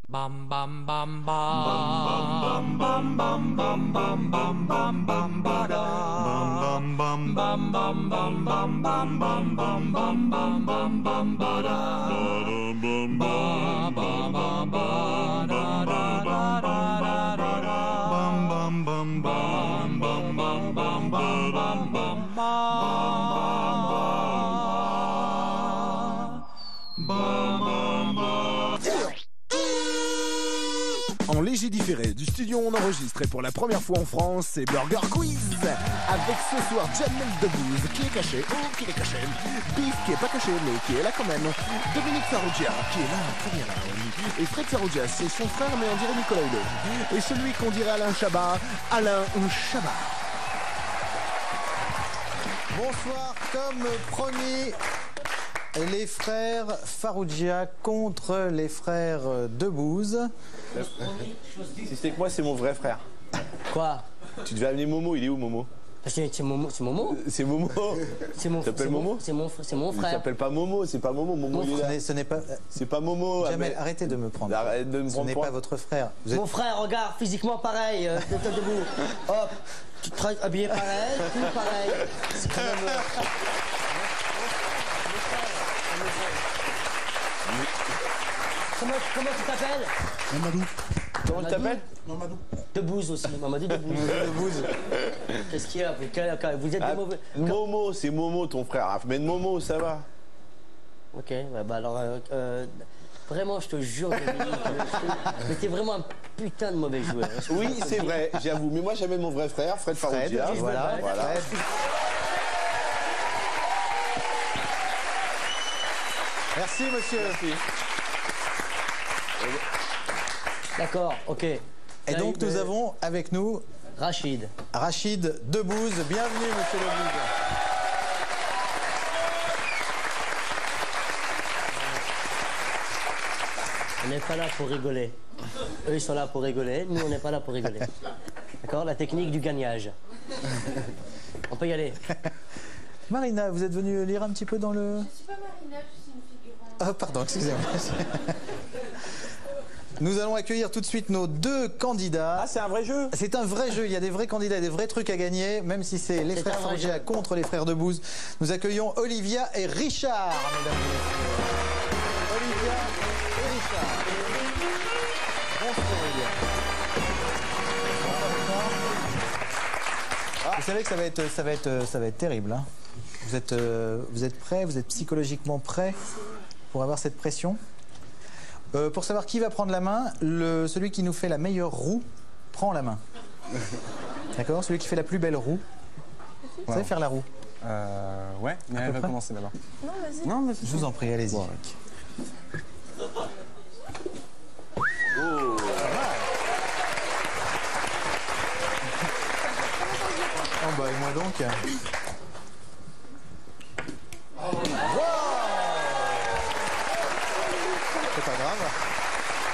Bam bam bam bam bam bam bam bam bam bam bam bam bada bam bam bam bam bam bam bam bam bam bam bam bam bam bada bam ba ba ba ba da da da da da da bam bam bam bam bam bam bam bam bam bam En léger différé du studio on enregistre et pour la première fois en France, c'est Burger Quiz. Avec ce soir Jamel Debbouze qui est caché, qui est caché. Biff qui est pas caché mais qui est là quand même. Dominique Farrugia qui est là, très bien là. Et Fred Farrugia, c'est son frère mais on dirait Nicolas Hulot. Et celui qu'on dirait Alain Chabat, Alain Chabat. Bonsoir, comme promis, les frères Farrugia contre les frères Debbouze. Si c'était que moi, c'est mon vrai frère. Quoi? Tu devais amener Momo, il est où Momo? C'est Momo. C'est Momo. C'est Momo. C'est mon. T'appelles Momo? C'est mon Il frère. s'appelle pas Momo, c'est pas Momo. Momo, il est là. Ce n'est pas. C'est pas Momo. Jamel, arrêtez de me prendre. Arrête de me Ce prendre n'est point. pas votre frère. Vous êtes... Mon frère, regarde, physiquement pareil, tête debout. Hop, tu te habillé pareil, tout pareil. C'est quand même. Comment tu t'appelles? Mamadou. Comment tu t'appelles? Mamadou. Debbouze aussi, Mamadou Debbouze. Debbouze. Qu'est-ce qu'il y a? Vous êtes des mauvais. Momo, c'est Momo ton frère. Ah, mais Momo, ça va. Ok, bah alors. Vraiment, je te jure, Dominique, mais t'es vraiment un putain de mauvais joueur. Oui, c'est vrai, j'avoue. Mais moi, j'amène mon vrai frère, Fred Farrugia. Voilà. Voilà. Merci, monsieur. D'accord, ok. Et donc, nous avons avec nous Rachid. Rachid Debbouze. Bienvenue, monsieur Debbouze. On n'est pas là pour rigoler. Eux, ils sont là pour rigoler. Nous, on n'est pas là pour rigoler. D'accord? La technique du gagnage. On peut y aller. Marina, vous êtes venue lire un petit peu dans le... Je suis pas Marina, je suis une figurante. Ah, pardon, excusez-moi. Nous allons accueillir tout de suite nos deux candidats. Ah, c'est un vrai jeu? C'est un vrai jeu, il y a des vrais candidats, des vrais trucs à gagner, même si c'est les frères Farrugia contre les frères Debbouze. Nous accueillons Olivia et Richard, mesdames et messieurs. Olivia et Richard. Bonsoir, Olivia. Vous savez que ça va être terrible. Hein. Vous êtes prêts? Vous êtes psychologiquement prêts pour avoir cette pression? Pour savoir qui va prendre la main, celui qui nous fait la meilleure roue prend la main. D'accord? Celui qui fait la plus belle roue. Vous savez faire la roue? Ouais, mais elle va commencer d'abord. Non, vas-y. Non, mais Je vous en prie, allez-y. Bon. Oh bah, et moi donc. C'est pas grave.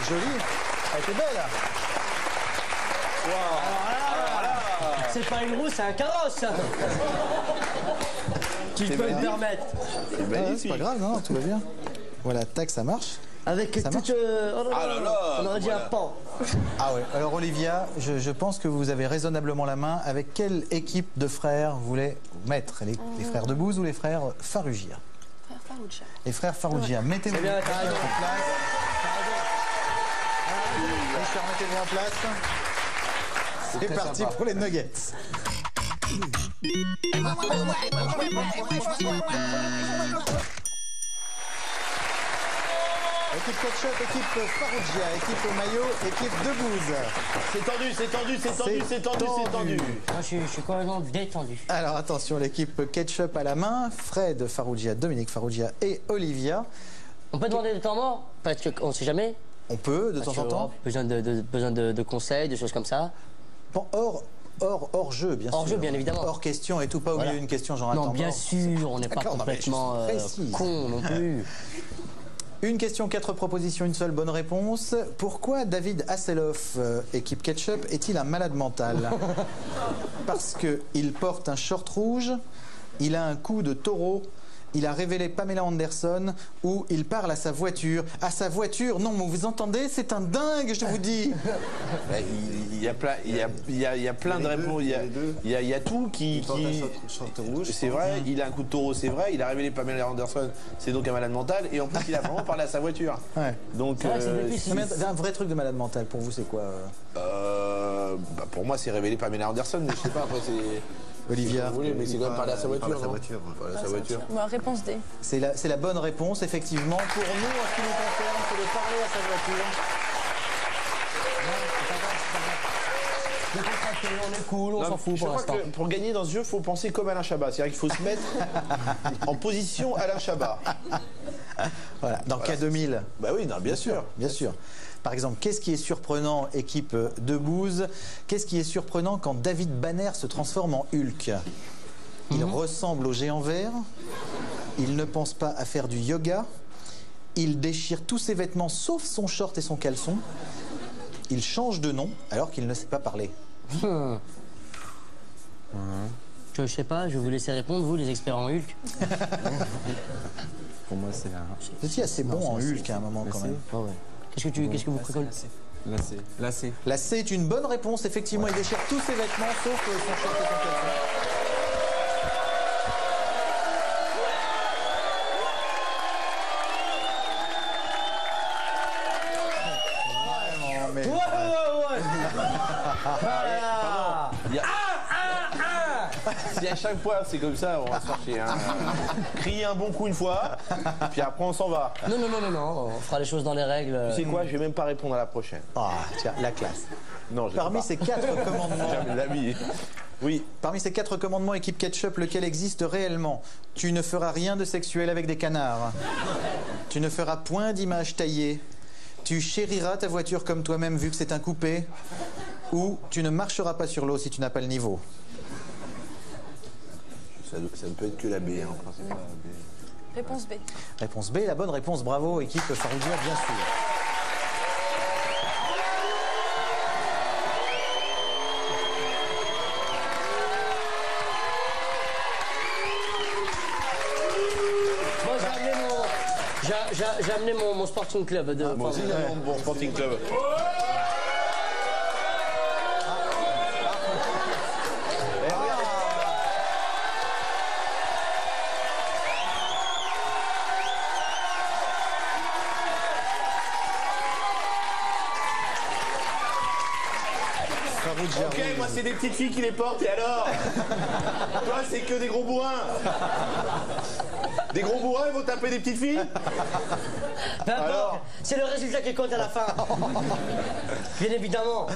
Jolie. Elle était belle. C'est pas une roue, c'est un carrosse. Tu peux me permettre. C'est Ah, magnifique. c'est pas grave, non, tout va bien. Voilà, tac, ça marche. Avec Ça marche toute. Oh Ah là là, on aurait dit voilà. un pan. Ah ouais. Alors Olivia, je pense que vous avez raisonnablement la main. Avec quelle équipe de frères vous voulez mettre les frères Debbouze ou les frères Farrugia? Frère Farrugia. Les frères Farrugia, mettez-vous C'est bien, t'as raison. en place. Richard, mettez-vous en place. C'est parti pour les nuggets. Équipe ketchup, équipe Farrugia, équipe au maillot, équipe Debbouze. C'est tendu, c'est tendu, c'est tendu, c'est tendu, c'est tendu. Moi, je suis complètement détendu. Alors attention, l'équipe ketchup à la main, Fred Farrugia, Dominique Farrugia et Olivia. On peut demander des temps morts? Parce qu'on ne sait jamais. On peut, de temps en temps. Besoin de conseils, de choses comme ça. Bon, hors jeu, bien sûr. Hors jeu, bien évidemment. Hors question et tout, pas oublier Voilà. une question genre un Non, temps bien mort. sûr, on n'est pas D'accord, non, mais je suis complètement précise. con non plus. Une question, 4 propositions, une seule bonne réponse. Pourquoi David Hasselhoff, équipe ketchup, est-il un malade mental? Parce qu'il porte un short rouge, il a un coup de taureau il a révélé Pamela Anderson, ou il parle à sa voiture. À sa voiture, non, mais vous entendez, c'est un dingue, je vous dis. Il y a plein, il y a plein de réponses. Il y a tout qui. C'est vrai, il a un coup de taureau, c'est vrai. Il a révélé Pamela Anderson, c'est donc un malade mental. Et en plus, il a vraiment parlé à sa voiture. Ouais. Donc, Un vrai truc de malade mental, pour vous, c'est quoi pour moi, c'est révélé Pamela Anderson, mais je sais pas, après, c'est. Olivia? Oui, mais c'est quand même parler à sa voiture, non? Parler à sa voiture. Bon, réponse D. C'est la bonne réponse, effectivement. Pour nous, en ce qui nous concerne, c'est de parler à sa voiture. On est cool, on s'en fout Je pour crois l'instant. que pour gagner dans ce jeu, il faut penser comme Alain Chabat. C'est-à-dire qu'il faut se mettre en position Alain Chabat. Voilà, dans K2000. Bah oui, non, bien sûr. Bien sûr. Par exemple, qu'est-ce qui est surprenant, équipe de Booz? Qu'est-ce qui est surprenant quand David Banner se transforme en Hulk? Il ressemble au géant vert. Il ne pense pas à faire du yoga. Il déchire tous ses vêtements sauf son short et son caleçon. Il change de nom alors qu'il ne sait pas parler. Je sais pas, je vais vous laisser répondre, vous les experts en Hulk. Pour moi, c'est la. Vous étiez assez bon en Hulk à un moment quand même. Ah ouais. Qu'est-ce que vous préconisez? La C. La C est une bonne réponse. Effectivement, il déchire tous ses vêtements sauf son short et son caleçon. Si à chaque fois c'est comme ça, on va se faire chier. Hein. Crier un bon coup une fois, puis après on s'en va. Non, on fera les choses dans les règles. Tu sais quoi, je vais même pas répondre à la prochaine. Ah, tiens, la classe. Non, je Parmi sais ces 4 commandements, pas. Jamais de la vie. Oui. parmi ces 4 commandements, équipe Ketchup, lequel existe réellement? Tu ne feras rien de sexuel avec des canards. Tu ne feras point d'images taillées. Tu chériras ta voiture comme toi-même vu que c'est un coupé. Ou tu ne marcheras pas sur l'eau si tu n'as pas le niveau. Ça ne peut être que la B, hein, en principe. Réponse B. Réponse B, la bonne réponse. Bravo, équipe Faroudia, bien sûr. Moi, j'ai amené mon sporting club de. Moi aussi, j'ai mon sporting club. Ok, moi c'est des petites filles qui les portent et alors? Toi c'est que des gros bourrins. Des gros bourrins ils vont taper des petites filles? Alors, c'est le résultat qui compte à la fin. Bien évidemment.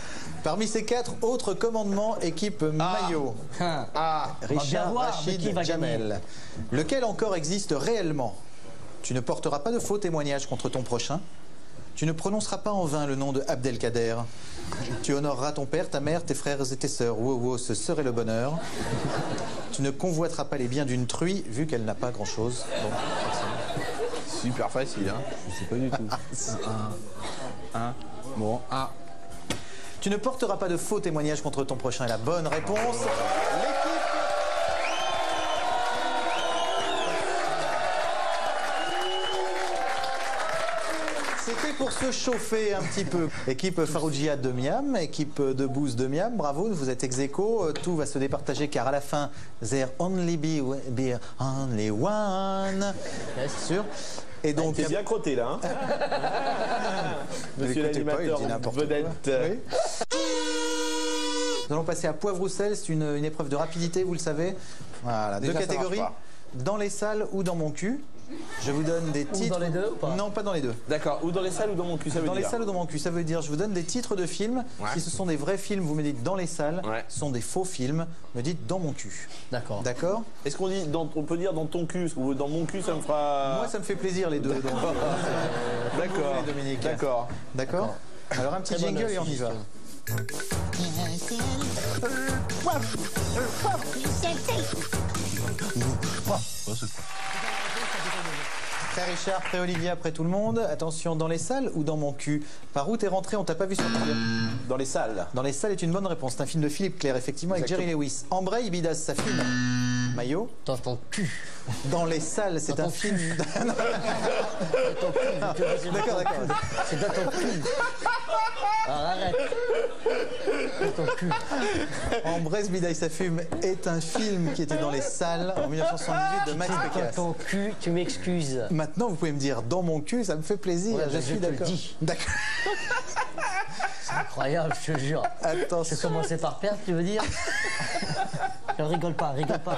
Parmi ces 4 autres commandements, équipe Maillot. Richard, voir, mais Rachid, qui va Jamel. Lequel encore existe réellement? Tu ne porteras pas de faux témoignages contre ton prochain. Tu ne prononceras pas en vain le nom de Abdelkader. Tu honoreras ton père, ta mère, tes frères et tes sœurs. Wow, wow, ce serait le bonheur. Tu ne convoiteras pas les biens d'une truie, vu qu'elle n'a pas grand-chose. Bon, Super facile, hein. Je sais pas du tout. Bon, A. tu ne porteras pas de faux témoignages contre ton prochain. Et la bonne réponse, l'équipe. C'était pour se chauffer un petit peu. Équipe Farougia de Miam, équipe de Booz de Miam, bravo, vous êtes ex aequo. Tout va se départager car à la fin, there only be only one. C'est sûr. Et donc, T'es bien crotté là, hein. Monsieur l'écoutez pas, il l'animateur dit n'importe quoi. vedette. Oui. Nous allons passer à poivre ou sel, c'est une épreuve de rapidité, vous le savez. Voilà, Déjà, 2 ça catégories. marche Dans les salles ou dans mon cul. Je vous donne des titres. dans les deux ou pas? Non, pas dans les deux. D'accord, ou dans les salles ou dans mon cul, ça veut Dans dire. les salles ou dans mon cul, ça veut dire je vous donne des titres de films. Ouais. Si ce sont des vrais films, vous me dites dans les salles. Ouais. Ce sont des faux films, me dites dans mon cul. D'accord. D'accord? Est-ce qu'on dit, on peut dire dans ton cul, ou dans mon cul, ça me fera. Moi, ça me fait plaisir les deux. donc, D'accord. les Dominique. D'accord. D'accord? Alors un petit Très bonne jingle et on y va. Frère Richard, près Olivier, après tout le monde. Attention, dans les salles ou dans mon cul? Par où t'es rentré, on t'a pas vu sortir? Dans les salles. Dans les salles est une bonne réponse. C'est un film de Philippe Clair, effectivement, avec Exactement. Jerry Lewis. Embraye, Bidas, ça filme. Maillot. Dans ton cul. Dans les salles, c'est Dans un ton film. Dans ton cul. Je te dis, c'est dans D'accord, ton d'accord. cul. C'est dans ton cul. Alors arrête. Dans ton cul. Embrasse Bidaï ça fume est un film qui était dans les salles en 1978 de Max Dans Pécasse. ton cul, tu m'excuses. Maintenant, vous pouvez me dire dans mon cul, ça me fait plaisir. Ouais, je je suis te le d'accord. dis. D'accord. C'est incroyable, je te jure. Je Attention. commençais par perdre, tu veux dire? Ne rigole pas, rigole pas.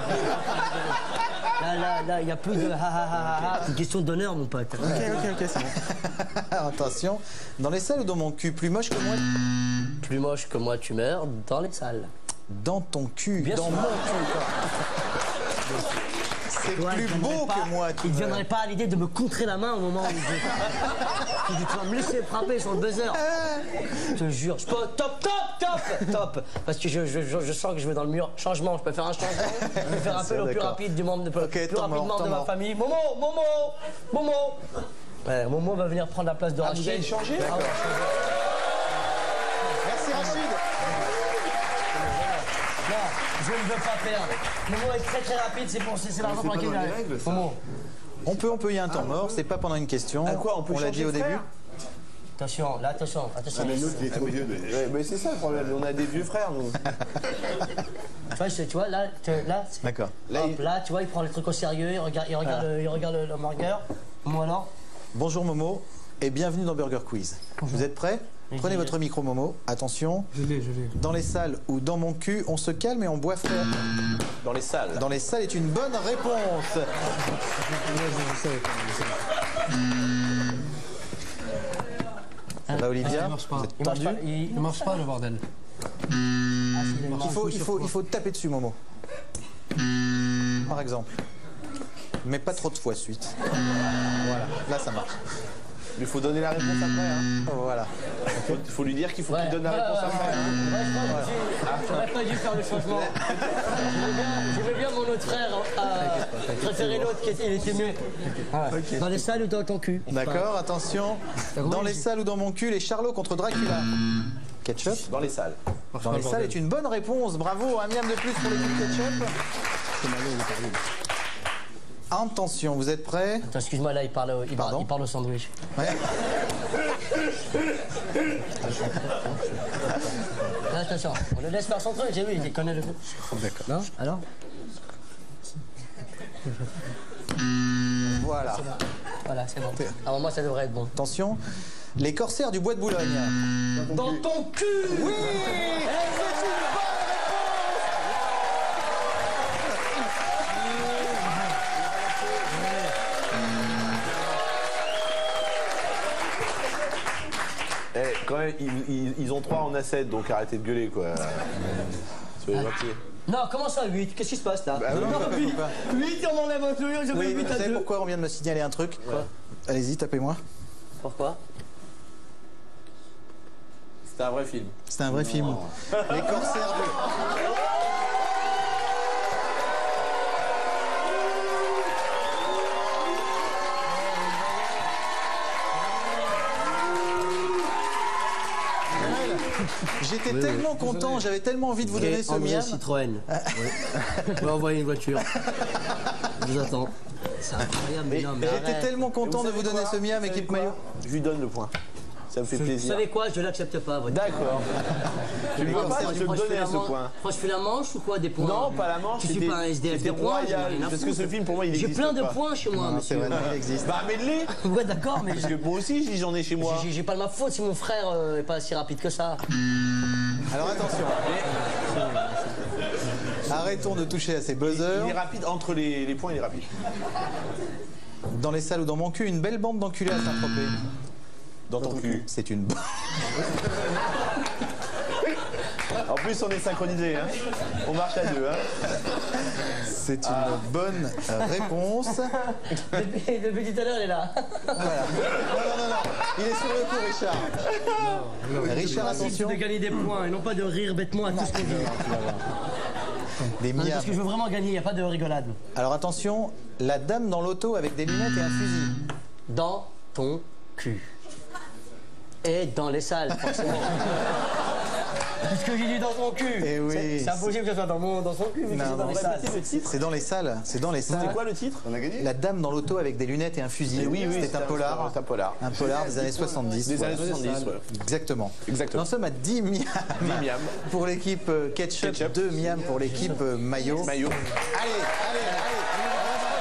Là, il n'y a plus de ha ha ha ha. C'est une question d'honneur, mon pote. Ok, c'est bon. Attention. Dans les salles ou dans mon cul, plus moche que moi. Plus moche que moi, tu meurs dans les salles. Dans ton cul, Bien dans sûr. mon cul. C'est Toi, plus il viendrait beau pas- que moi. tu Il ne meurs. viendrait pas à l'idée de me contrer la main au moment où je... Tu vas me laisser frapper sur le buzzer. Je te jure. Je peux... Top. Parce que je sens que je vais dans le mur. Changement, je peux faire un changement. Je vais faire appel au plus d'accord. rapide du membre de... Ok, plus temps mort, rapidement temps de ma mort. famille. Momo. Ouais, Momo va venir prendre la place de Rachid. vous allez changer Ah ouais, Merci Rachid. non, je ne veux pas perdre. Momo est très rapide, c'est la raison pour laquelle il arrive. Momo. On peut, il y a un temps mort, c'est pas pendant une question. Ah, quoi, on peut l'a changer dit au de frère début. Attention, là, attention. Ouais, mais c'est ça le problème, on a des vieux frères nous. Tu vois, là, c'est- D'accord. hop, là, tu vois, il prend les trucs au sérieux, il regarde le burger. Moi alors. Bonjour Momo et bienvenue dans Burger Quiz. Vous êtes prêts? Prenez votre micro Momo, attention. Je l'ai. Dans les salles ou dans mon cul, on se calme et on boit fort. Dans les salles. Dans les salles est une bonne réponse. Ça va Olivia? marche pas. Vous êtes Il marche tendu? pas. Ne marche pas le bordel. Il faut taper dessus Momo. Par exemple. Mais pas trop de fois suite. Voilà, là ça marche. Il faut donner la réponse après. Hein. Voilà. Faut lui dire qu'il faut Ouais. qu'il donne la réponse après. Hein. Ouais, je pense que j'aurais pas dû faire le changement. Je veux bien mon autre frère préférer l'autre qui était mieux. Dans les salles ou dans ton cul? D'accord, attention. Dans les salles ou dans mon cul, les Charlots contre Dracula. Ketchup. Dans les salles. Dans les salles est une bonne réponse. Bravo, un miam de plus pour l'équipe Ketchup. Attention, vous êtes prêts? Attends, excuse-moi, là, il parle au sandwich. Ouais. Là, attention, on le laisse faire son truc, j'ai vu, il connaît le truc. D'accord. Non? Alors? Voilà. Voilà, c'est bon. À un moment, ça devrait être bon. Attention. Les corsaires du bois de Boulogne. Dans ton cul! Oui! C'est une bonne Eh, quand même, ils ont 3, on a 7, donc arrêtez de gueuler quoi. Soyez gentils. Non, comment ça, 8? Qu'est-ce qui se passe là? non, Non, pas, 8, pas. 8, on enlève un truc, je Oui, veux 8 vous à savez 2. pourquoi on vient de me signaler un truc? Allez-y, tapez-moi. Pourquoi? C'était un vrai film. C'était un vrai film. Les corsaires du... J'étais tellement content, j'avais tellement envie de vous donner ce André miam. Citroën. On va envoyer une voiture. Je vous attends. C'est incroyable, mais non, mais J'étais arrête. tellement content de vous donner ce miam, Vous savez équipe quoi maillot. Je lui donne le point. Ça me fait Vous plaisir. savez quoi? Je l'accepte pas, votre D'accord. Tu me vois pas, corsaires je vais te donner ce point. Moi, je fais la manche ou quoi, des points? Non, pas la manche. Je suis pas un SDF C'était des points, j'en ai royal. rien à Parce que foutre. ce film, pour moi, il J'ai existe plein de pas. points chez moi, Non, c'est monsieur. vrai, non, il existe. Bah, mets-les. Ouais, d'accord, mais Parce que moi aussi, j'en ai chez moi. j'ai pas de ma faute si mon frère est pas si rapide que ça. Alors attention. Arrêtons de toucher à ces buzzers. Il est rapide, entre les points, il est rapide. Dans les salles ou dans mon cul, une belle bande d'enculés à Saint-Tropez. Dans ton cul. C'est une... En plus, on est synchronisés. Hein. On marche à deux. Hein. C'est une bonne réponse. Depuis tout à l'heure, elle est là. Voilà. Non. Il est sur le coup, Richard. Richard, C'est attention. de gagner des points et non pas de rire bêtement à tout ce qu'on dit. Des Non, miams. parce que je veux vraiment gagner, il n'y a pas de rigolade. Alors attention, la dame dans l'auto avec des lunettes et un fusil. Dans ton cul. Et dans les salles, forcément. Puisque j'ai dit dans son cul. Eh oui. C'est impossible que ce soit dans son cul, vu que Non, c'est dans non, les salles. C'est dans les salles. C'est dans les salles. C'était quoi le titre? On a gagné? La dame dans l'auto avec des lunettes et un fusil. Oui, c'était un polar. C'est un polar. Un polar des années 70. Des voilà. années 70, ouais. Exactement. Exactement. Nous sommes à 10 miam miam. pour l'équipe ketchup, Ketchup. 2 miam pour l'équipe maillot. Maillot. Allez, allez, allez.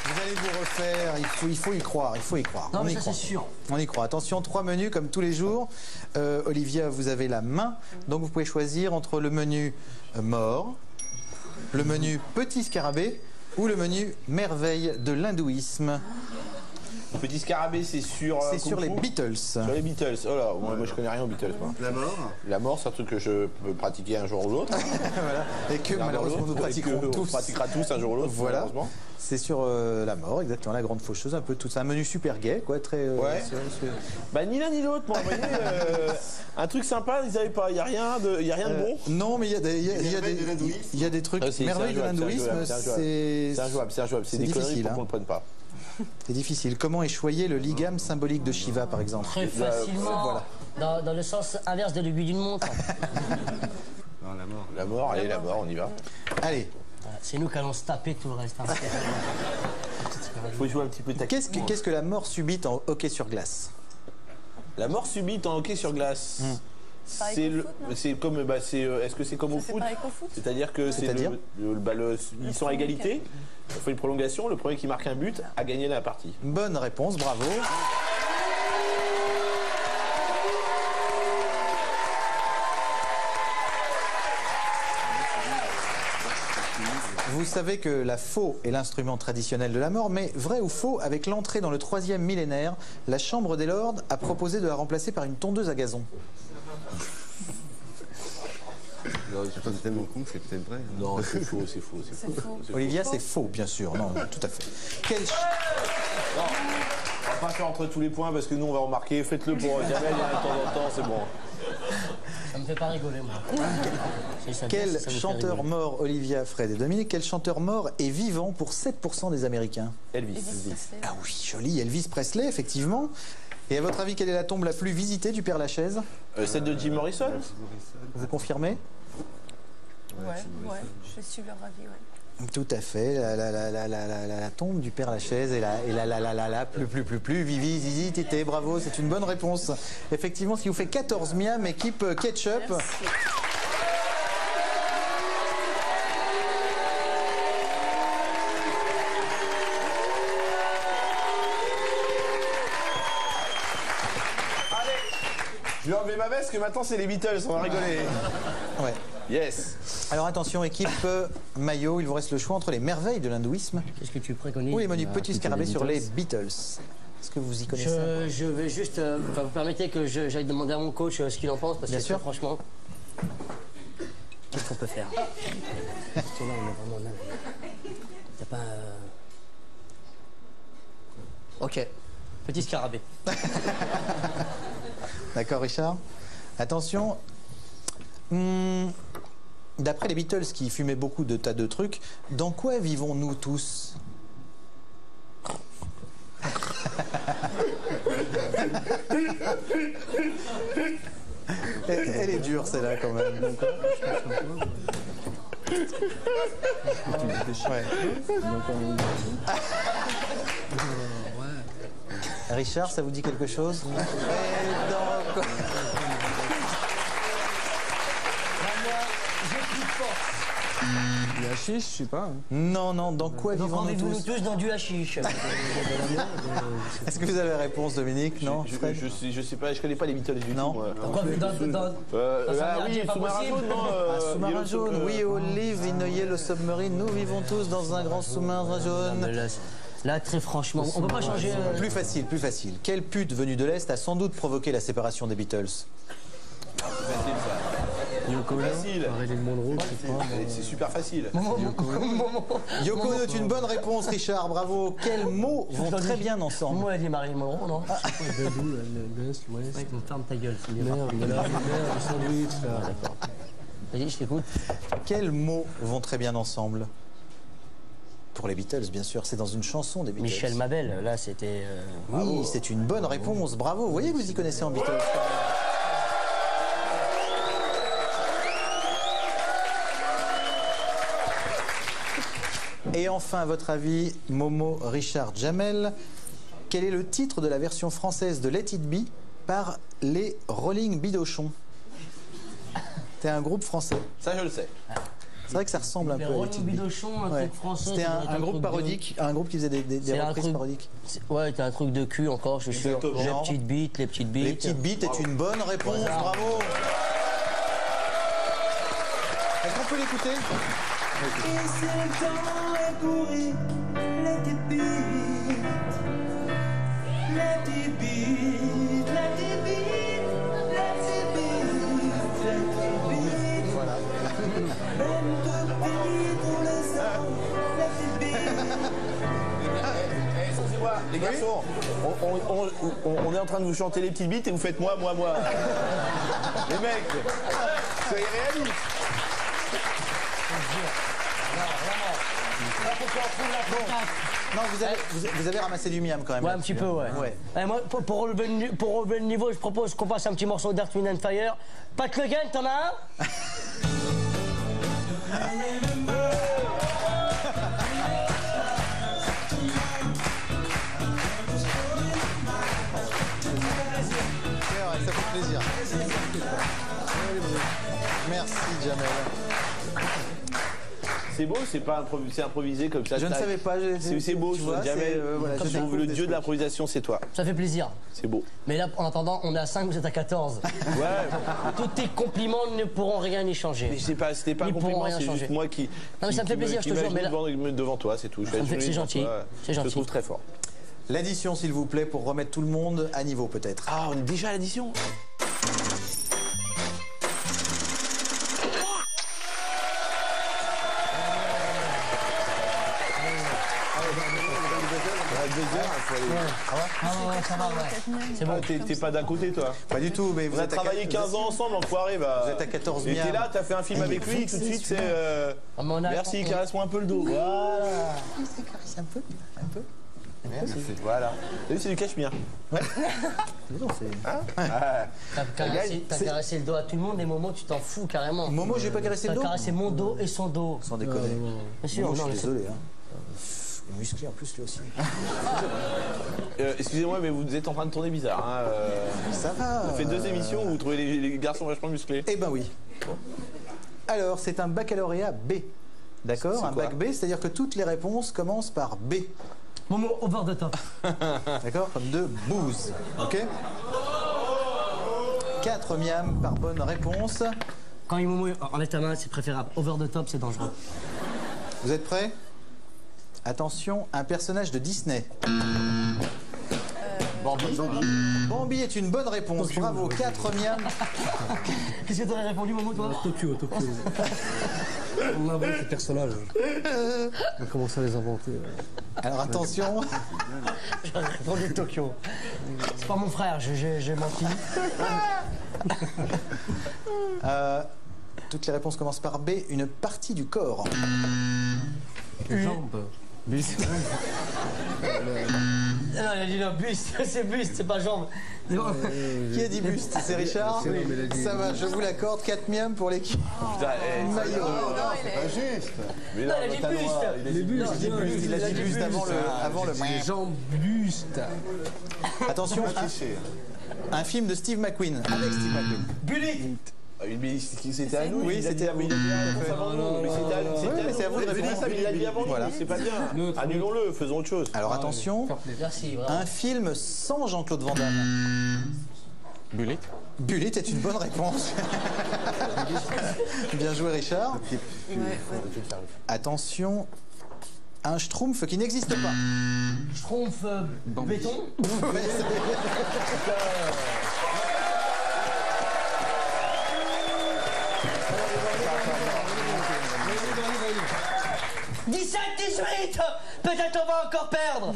Vous allez vous refaire, il faut y croire, il faut y croire. Non, On mais y ça, croit. c'est sûr. On y croit. Attention, 3 menus comme tous les jours. Olivia, vous avez la main, donc vous pouvez choisir entre le menu mort, le menu petit scarabée ou le menu merveille de l'hindouisme. Petit scarabée, c'est sur. C'est Kung sur les Fu. Beatles. Sur les Beatles. Oh là, moi je connais rien aux Beatles. Moi. La mort. La mort, c'est un truc que je peux pratiquer un jour ou l'autre. Voilà. Et que malheureusement nous pratiquerons On tous. pratiquera tous un jour ou l'autre. Voilà. Malheureusement. C'est sur la mort, exactement, la grande faucheuse, un peu tout ça. Un menu super gay, quoi, très. Ouais. Bah ni l'un ni l'autre, moi. Vous voyez, un truc sympa, ils avaient pas. Il y a rien de bon. Non, mais il y a des, il y a Merveille des, de l'hindouisme. il y a des trucs. Ah, c'est Merveille de injouable, l'hindouisme, c'est injouable. C'est injouable. C'est des conneries difficile, pour hein. qu'on ne prenne pas. C'est difficile. Comment échoyer le ligame symbolique de Shiva, par exemple? Très facilement. Voilà. Dans le sens inverse de l'aiguille d'une montre. Non, la mort. La mort, allez, la mort, on y va. Allez, C'est nous qui allons se taper tout le reste. Hein. Il faut jouer un petit peu tactique. qu'est-ce que la mort subite en hockey sur glace? La mort subite en hockey sur glace. Pareil C'est qu'au le, foot, non c'est comme, bah, c'est, est-ce que c'est comme au C'est foot? pareil qu'au foot. C'est-à-dire que c'est C'est-à-dire ils sont à égalité. On fait une prolongation. Le premier qui marque un but a gagné la partie. Bonne réponse, bravo. Vous savez que la faux est l'instrument traditionnel de la mort, mais vrai ou faux, avec l'entrée dans le 3e millénaire, la Chambre des Lords a proposé de la remplacer par une tondeuse à gazon. Non, c'est pas tellement con, c'est peut-être vrai. hein. Non, c'est faux, c'est faux, c'est faux. C'est faux. Olivia, c'est faux, bien sûr. Non, tout à fait. Quel... On va pas faire entre tous les points parce que nous on va remarquer. Faites-le pour Jamel, il y a de temps en temps, c'est bon. Ça me fait pas rigoler, moi. Si ça Quel blesse, ça me fait chanteur rigoler. mort, Olivia, Fred et Dominique, quel chanteur mort est vivant pour 7% des Américains? Elvis. Ah oui, joli, Elvis Presley, effectivement. Et à votre avis, quelle est la tombe la plus visitée du Père Lachaise? Celle de Jim Morrison. Vous confirmez? Ouais, je suis leur avis, ouais. Tout à fait, la tombe du Père Lachaise et la plus visitée. Bravo, c'est une bonne réponse. Effectivement, ce qui vous fait 14 miam, équipe ketchup. Merci. Je vais enlever ma veste que maintenant c'est les Beatles, on va rigoler. Ouais. Yes. Alors attention, équipe maillot, il vous reste le choix entre les merveilles de l'hindouisme Qu'est-ce que tu préconises? ou les menus petits plutôt scarabées les sur les Beatles. Beatles. Est-ce que vous y connaissez? Je vais juste. Vous permettez que j'aille demander à mon coach ce qu'il en pense, parce Bien que sûr. franchement. Qu'est-ce qu'on peut faire? Parce que là, on est vraiment là. T'as pas. Ok. Petit scarabée. D'accord, Richard. Attention. D'après les Beatles qui fumaient beaucoup de tas de trucs, dans quoi vivons-nous tous? Elle est dure celle-là quand même. Ouais. Richard, ça vous dit quelque chose? Du hashish, je sais pas. hein. Non, non, dans quoi Donc vivons-nous rendez-vous tous? tous dans du hashish. Est-ce que vous avez la réponse, Dominique? Non, Fred? Je sais pas, je connais pas les Beatles du Non. tout. moi. Quoi, dans Ah un oui, merdier pas sous-marin possible. jaune, non Un sous-marin Yellow jaune, Sub- we all live in a yellow submarine. Nous vivons tous dans un grand sous-marin Non, mais jaune. là, très franchement, on peut pas changer. Plus facile, plus facile. Quelle pute venue de l'Est a sans doute provoqué la séparation des Beatles? Yoko Ono, Facile. Marilyn Monroe, je sais pas. C'est super facile. Yoko Ono est une bonne réponse, Richard, bravo. Quels mots vont très bien ensemble? Moi, elle dit Marilyn Monroe, non? Dadou, l'Est, l'Ouest. Ouais, ferme ta gueule, c'est mieux. Merde, le sandwich, là. Vas-y, je t'écoute. Quels mots vont très bien ensemble? Pour les Beatles, bien sûr. C'est dans une chanson des Beatles. Michel Mabel, là c'était... Oui, c'est une bonne réponse. Bravo. Vous voyez que vous y connaissez en Beatles. Et enfin, à votre avis, Momo, Richard, Jamel, quel est le titre de la version française de Let It Be par les Rolling Bidochon? C'est un groupe français. Ça, je le sais. C'est vrai que ça ressemble un peu à Let Rolling It Be. Bidochon, un Ouais. truc français. C'était ça doit être un groupe truc parodique, un groupe qui faisait des C'est un reprises truc- parodiques. Ouais, t'as un truc de cul encore, je suis sûr. Exactement. Les petites bites, les petites bites. Les petites bites est une bonne réponse, bravo. Est-ce qu'on peut l'écouter? Et si le temps est pourri, let it be. Let it be, let it be, let it be, let it be. Voilà. Même de pays pour les hommes, let it be. Excusez-moi, les garçons, on est en train de vous chanter les petites bites et vous faites moi. Les mecs, soyez réalistes. Non, vous avez ramassé du miam quand même. Ouais, un petit peu, ouais. Ouais, moi, pour relever le niveau, je propose qu'on passe un petit morceau d'Earth, Wind & Fire. Pat Le Guen, t'en as un? Ça fait plaisir. Merci, Jamel. C'est beau, c'est improvisé comme ça. Je ne savais pas. C'est beau, tu vois, Jamel. voilà, Je trouve le dieu de l'improvisation, c'est toi. Ça fait plaisir. C'est beau. Mais là, en attendant, on est à 5, vous êtes à 14. Ouais. Tous tes compliments ne pourront rien y changer. Mais c'était pas un Ils pourront compliment, rien c'est changer. juste moi qui. Non, mais ça me fait plaisir, je te jure, mais là- devant toi, c'est tout. C'est gentil. C'est Je te gentil. trouve très fort. L'addition, s'il vous plaît, pour remettre tout le monde à niveau, peut-être. Ah, on est déjà à l'addition. Ça va, ouais. C'est bon. T'es pas d'un côté, toi. Pas du tout, mais Vous avez travaillé 15 ans ensemble, enfoiré. Vous êtes à 14 Et miam. t'es là, t'as fait un film avec lui, tout de suite, c'est. Ah, mais on a- Merci, on- caresse-moi un peu le dos. Voilà. Un peu. Merci. Voilà. T'as vu, c'est du cachemire. T'as caressé le dos à tout le monde, des moments tu t'en fous carrément. Momo, j'ai pas caressé le T'as dos. caressé mon dos et son dos. Sans déconner. Bien sûr, Momo, je non, suis mais désolé. Hein. Il est musclé en plus, lui aussi. Excusez-moi, mais vous êtes en train de tourner bizarre. Hein, Ça va. Ça fait 2 émissions où vous trouvez les garçons vachement musclés. Eh ben oui. Alors, c'est un baccalauréat B. D'accord? C'est Un quoi bac B, c'est-à-dire que toutes les réponses commencent par B. Momo, over the top. D'accord? Comme de bouse. Ok? 4 miam par bonne réponse. Quand il Momo enlève ta main, c'est préférable. Over the top, c'est dangereux. Vous êtes prêts? Attention, un personnage de Disney. Bambi est une bonne réponse. Bravo, 4 miam. Qu'est-ce que t'aurais répondu, Momo, toi? Tokyo. On invente les personnages. On commence à les inventer. Alors attention, J'aurais répondu Tokyo. C'est pas mon frère, j'ai menti. toutes les réponses commencent par B. Une partie du corps. Les jambes. Non, il a dit non, buste, c'est buste, c'est pas jambe. Qui a dit buste? C'est Richard? C'est lui, mais il a dit- Ça va, je vous l'accorde. 4 miam pour l'équipe. Putain, Maillot. mais Non, il a dit buste. Les bustes. Non, Il a dit buste avant le. Les jambes bustes. Attention, un film de Steve McQueen. Avec Steve McQueen. Bully. Mais c'était à nous. Oui, il a c'était dit- à vous. il a dit la réponse avant nous. Mais c'était à nous. Ouais, mais c'est à vous de Mais répondre. ça, il l'a dit avant nous. Voilà. C'est pas bien. Annulons-le, faisons autre chose. Alors attention, Merci, bravo. un film sans Jean-Claude Van Damme. Bullet. Bullet est une bonne réponse. Bien joué, Richard. Attention, un schtroumpf qui n'existe pas. Schtroumpf béton. Mais c'est- 17-18. Peut-être on va encore perdre.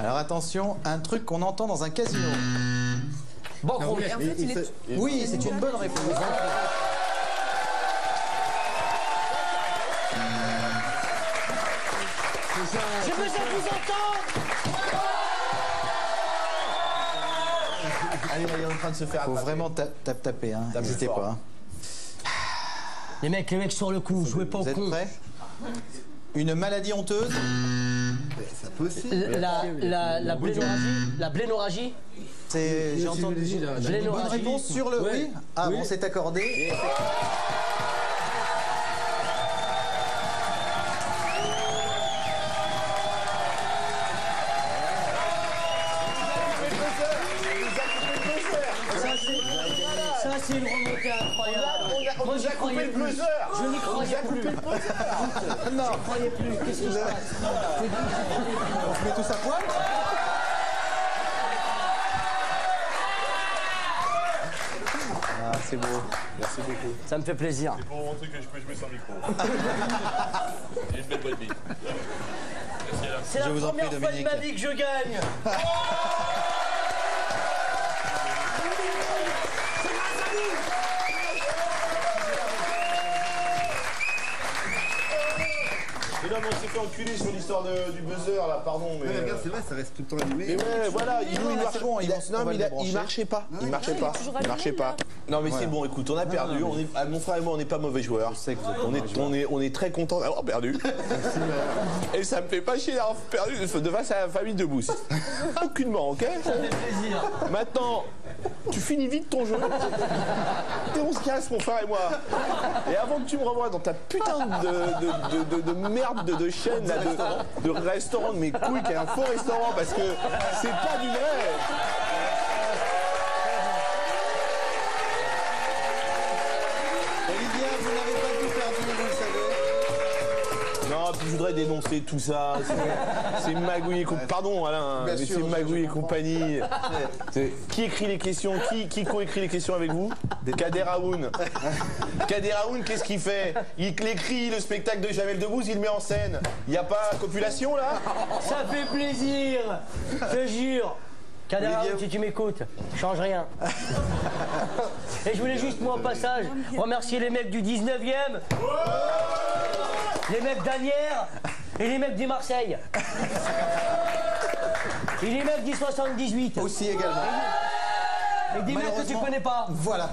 Alors attention, un truc qu'on entend dans un casino. Banqueroute. Et en fait, il est... Oui, c'est une bonne réponse. J'ai besoin de vous entendre. Allez, il est en train de se faire Faut attraper. vraiment taper, hein. Tape N'hésitez fort. pas. Hein. Les mecs sur le coup, jouez pas au Vous êtes con. prêts? Une maladie honteuse? Ça peut aussi. La blénorragie. La blénorragie. C'est. J'ai entendu. Bonne Blénorragie. réponse sur le oui. Ah bon, c'est accordé. Ça, c'est une remontée incroyable. On Moi, nous j'y a coupé croyais le plus. buzzer. Je n'y croyais plus. Non. Je croyais plus. Qu'est-ce qui se passe? On se met tous à poil? Ah, c'est beau. Merci beaucoup. Ça me fait plaisir. Pour montrer que je peux jouer sans micro. J'ai une belle bonne bille. C'est la vous en première prie, fois de ma Dominique. vie que je gagne. Mais non, mais on s'est fait enculer sur l'histoire du buzzer là, pardon. Mais, Ouais, regarde, c'est vrai, ça reste tout le temps allumé. mais ouais, voilà, il Non, mais marche. c'est bon, il on a- va non, mais le débrancher. il marchait pas. Il marchait il est pas. toujours Il allumé, marchait pas. là. Non, mais c'est bon, écoute, on a perdu. non, On est, mon frère et moi, on n'est pas mauvais joueurs. On est très contents d'avoir perdu. Et ça me fait pas chier d'avoir perdu devant sa famille debout. Aucunement, ok? Maintenant, tu finis vite ton jeu. Et on se casse, mon frère et moi. Et avant que tu me revoies dans ta putain de merde de chaîne, là, de restaurant de mes couilles, qui est un faux restaurant, parce que c'est pas du vrai. Olivia, vous n'avez pas tout perdu, vous le savez. Non, puis je voudrais dénoncer tout ça. C'est Magouille et compagnie. Pardon, Alain, Bien mais sûr, c'est je Magouille et comprends. compagnie. Qui écrit les questions? Qui co-écrit les questions avec vous? Kader Aoun. Kader Aoun, qu'est-ce qu'il fait? Il écrit le spectacle de Jamel Debbouze, il le met en scène. Il n'y a pas copulation là? Ça fait plaisir. Je te jure. Kader Olivier. Aoun, si tu m'écoutes, change rien. Et je voulais juste, moi, au passage, remercier les mecs du 19e, les mecs d'Anières et les mecs du Marseille. Et les mecs du 78. Aussi également. Et des mecs que tu Malheureusement- connais pas. Voilà.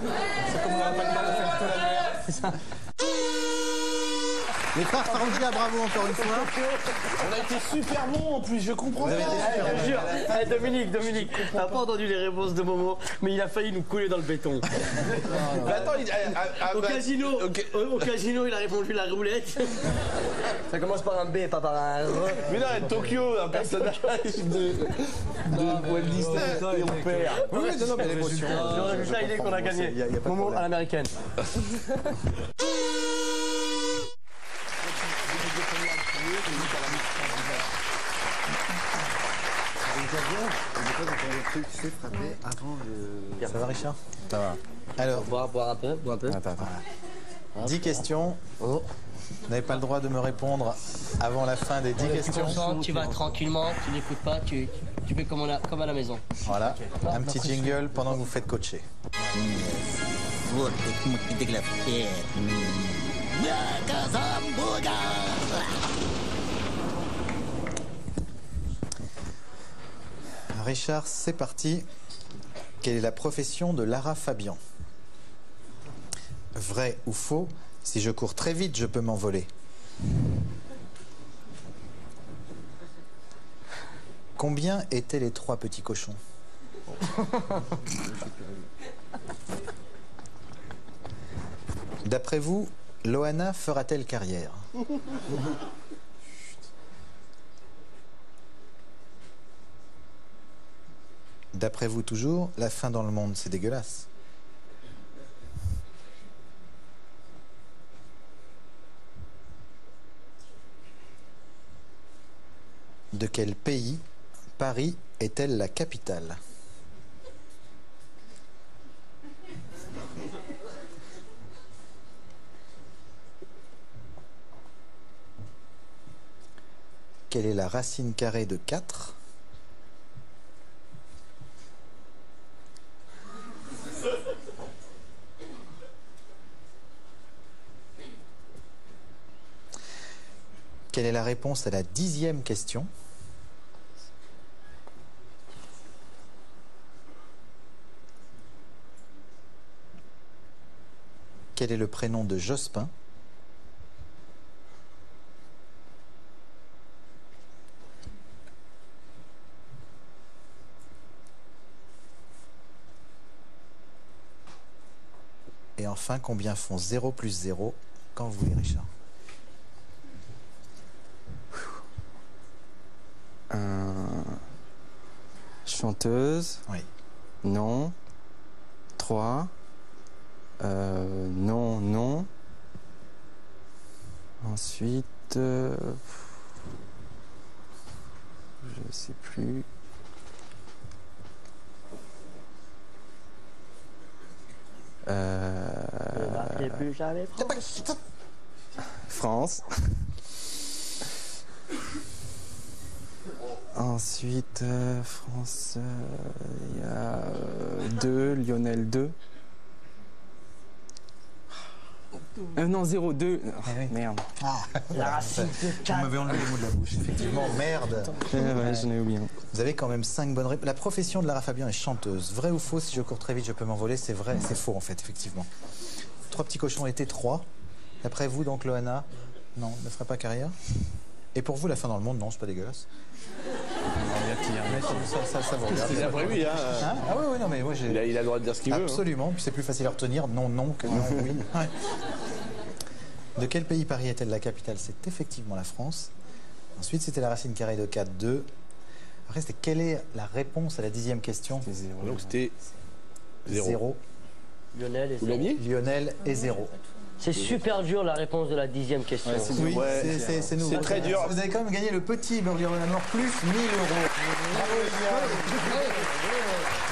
C'est comme on n'a pas le temps de faire toute la nuit. Les frères Farougia, bravo encore une fois. On a été super bons en plus, je comprends. Vous avez été super Je te jure. Eh, Dominique, t'as pas entendu les réponses de Momo, mais il a failli nous couler dans le béton. Mais attends, Au casino, il a répondu la roulette. Ça commence par un B, pas par un R. Mais non, Tokyo, un personnage de Walt Disney et on perd. Oui, non, mais l'émotion. Le résultat, il est qu'on a gagné. Il y a pas de Momo problème. à l'américaine. Ça va, Richard? Ça va. Alors, Boire un peu, attends. 10 questions. Vous n'avez pas le droit de me répondre avant la fin des 10 questions. Tu vas tranquillement, tu n'écoutes pas, tu fais comme à la maison. Voilà. Un petit jingle pendant que vous faites coacher. Richard, c'est parti. Quelle est la profession de Lara Fabian? Vrai ou faux? Si je cours très vite, je peux m'envoler. Combien étaient les 3 petits cochons? D'après vous, Loana fera-t-elle carrière? D'après vous toujours, la fin dans le monde, c'est dégueulasse. De quel pays Paris est-elle la capitale? Quelle est la racine carrée de 4? Quelle est la réponse à la 10e question? Quel est le prénom de Jospin? Et enfin, combien font 0 plus 0 quand vous voulez, Richard? Chanteuse. Oui. Non. 3. Non, non. Ensuite, je sais plus. Ne m'appelez plus jamais France. Ensuite, France, il y a 2, Lionel 2. Non, 0, 2. Oh, merde. La racine de Vous 4. m'avez enlevé les mots de la bouche, effectivement. Merde. Ouais, j'en ai oublié. Vous avez quand même 5 bonnes réponses. La profession de Lara Fabian est chanteuse. Vrai ou faux? Si je cours très vite, je peux m'envoler. C'est vrai, c'est faux en fait, effectivement. 3 petits cochons étaient 3. D'après vous, donc, Loana, non, ne ferait pas carrière. Et pour vous, la fin dans le monde, non, c'est pas dégueulasse. Mais ça vous regarde. Il a prévu, hein. Hein? Ah oui, non, mais moi j'ai. Il a le droit de dire ce qu'il veut. Absolument, puis c'est plus facile à retenir non, non que non, oui. Ouais. De quel pays Paris est-elle la capitale? C'est effectivement la France. Ensuite, c'était la racine carrée de 4, 2. Après, c'était quelle est la réponse à la 10e question? Donc c'était 0. Lionel et Vous l'aviez? Lionel et 0. C'est super dur la réponse de la 10e question. Oui, Ouais, c'est nous. c'est très dur. Vous avez quand même gagné le petit Burger de la Mort plus 1 000 €. Bravo les gars.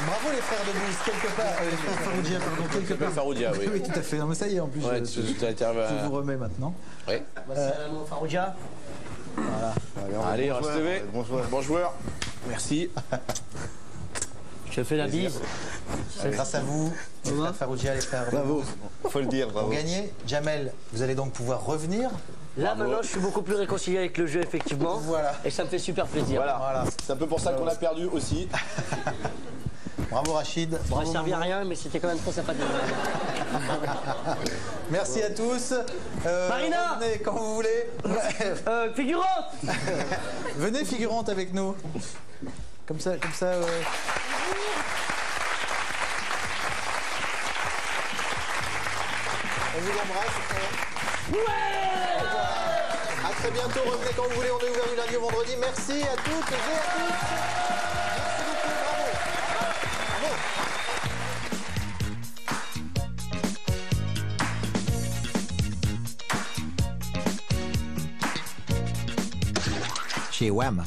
Bravo les frères de Blues, quelque part. Les frères Faroudia, pardon, quelque part. Faroudia, oui. Oui, tout à fait. Non, mais ça y est, en plus, Ouais, je vous remets maintenant. Ouais. Salam Faroudia. Allez, reste levé. Bon joueur. Merci. Je te fais la bise. Grâce à vous, les frères Faroudia, les frères. Bravo, faut le dire, Vous bravo. gagnez. Jamel, vous allez donc pouvoir revenir. Là maintenant je suis beaucoup plus réconcilié avec le jeu effectivement. Voilà. Et ça me fait super plaisir. Voilà. C'est un peu pour ça qu'on a perdu aussi. Bravo Rachid. Ça Bravo n'aurait servi à rien mais c'était quand même très sympathique. Merci à tous. Marina Venez quand vous voulez. Figurante. Venez figurante avec nous. Comme ça. On vous embrasse. Ouais. À très bientôt. Revenez quand vous voulez. On est ouvert du lundi au vendredi. Merci à toutes et à tous. Merci beaucoup. Bravo. Chez WAM.